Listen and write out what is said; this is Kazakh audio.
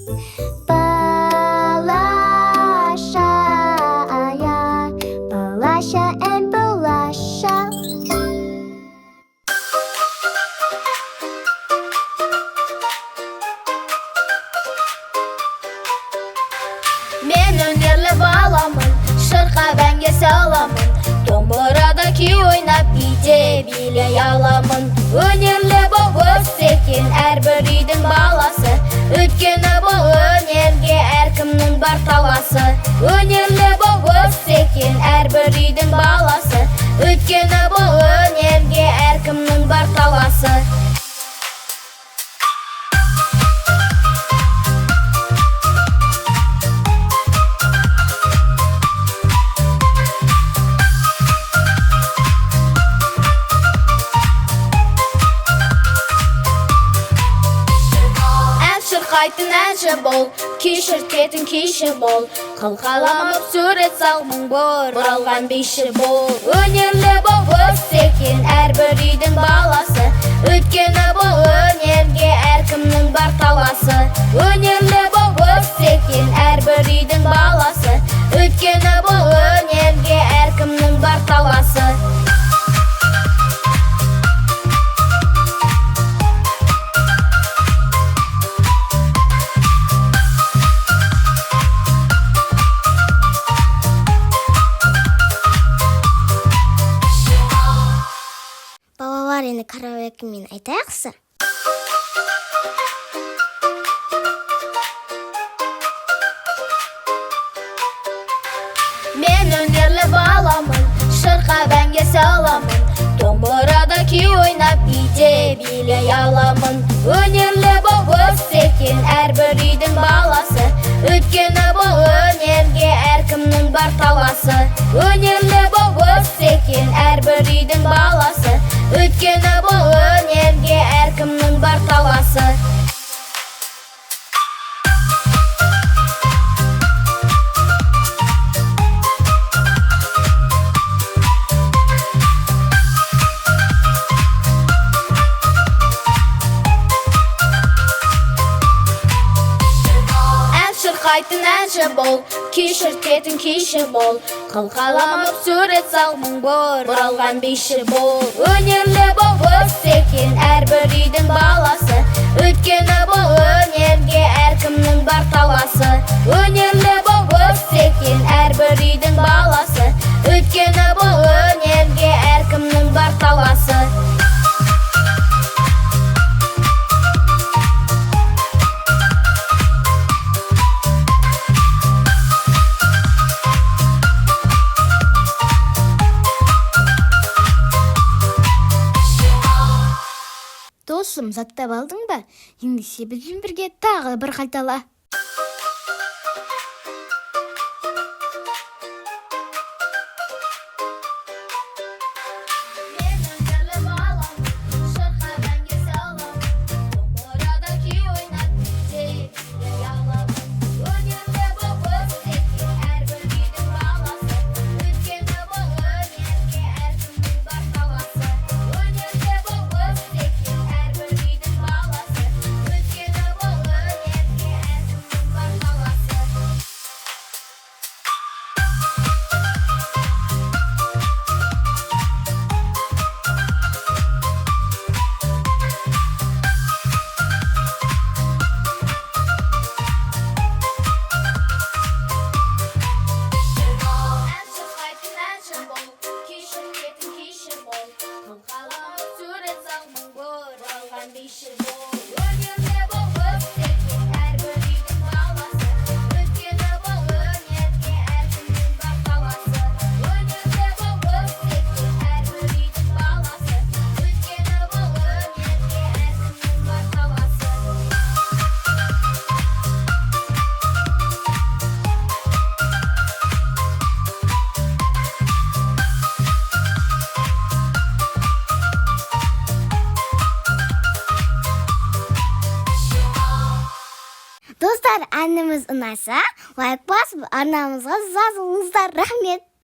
Балаша, Балаша and Балаша. Мен өнерлі баламын, шырқа бәнге саламын, домбырада күй ойнап кейде билей аламын. Өнерлі боп өссекен әрбір үйдің баласы, өйткені бұл өнерге әркімнің бар таласы. Өнерлі боп өссекен әрбір үйдің баласы, өйткені бұл өнерге әркімнің бар таласы. Қайтын әнші бол, күй шіркетін күйші бол, қылқаламып сурет салмың бор, бұралған бейші бол. Өнерлі боп өссекен әрбір үйдің баласы, өйткені бұл өнерге әркімнің бар таласы. Өнерлі боп өссекен әрбір үйдің баласы, өйткені бұл өнерге әркімнің бар таласы. Балалар, енді караокемен айтайықсы. Мен өнерлі баламын, шырқа бәнге саламын, домбырада күй ойнап кейде билей аламын. Өнерлі боп өссекен әрбір үйдің баласы, өйткені бұл өнерге әркімнің бар таласы. Өнерлі боп өссекен әрбір үйдің баласы, өйткені бұл өнерге әркімнің бар таласы. Қайтын әнші бол, күй шіркетін күйші бол, қылқаламып сурет салмың бор, бұралған бейші бол. Өнерлі боп өссекен әрбір үйдің баласы, өйткені бұл өнерге әркімнің бар таласы. Өнерлі боп өссекен әрбір үйдің баласы, өйткені бұл өнерге әркімнің бар таласы. Досым, заттап алдың ба? Ендеше бізбен бірге тағы бір қайтала. Достар, әніміз ұнаса, лайк басып, арнамызға жазылыңыздар. Рахмет.